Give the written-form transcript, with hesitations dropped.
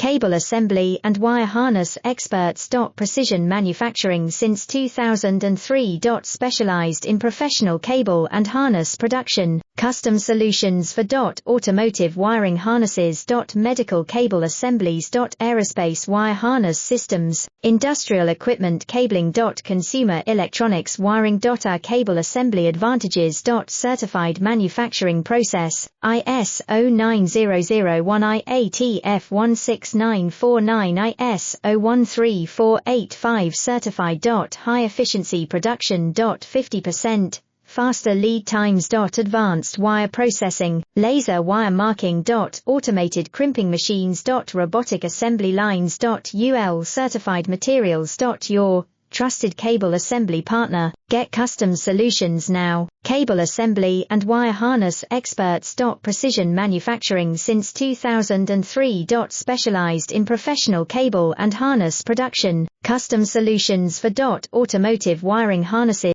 cable assembly and wire harness experts. Precision manufacturing since 2003. Specialized in professional cable and harness production, custom solutions for automotive wiring harnesses. Medical cable assemblies. Aerospace wire harness systems, industrial equipment cabling. Consumer electronics wiring. Our cable assembly advantages. Certified manufacturing process, ISO 9001 IATF 16949 ISO 13485 certified. High efficiency production. 50% faster lead times. Advanced wire processing, laser wire marking. Automated crimping machines. Robotic assembly lines. UL certified materials. Your trusted cable assembly partner. Get custom solutions now. Cable assembly and wire harness experts. Precision manufacturing since 2003. Specialized in professional cable and harness production, custom solutions for automotive wiring harnesses.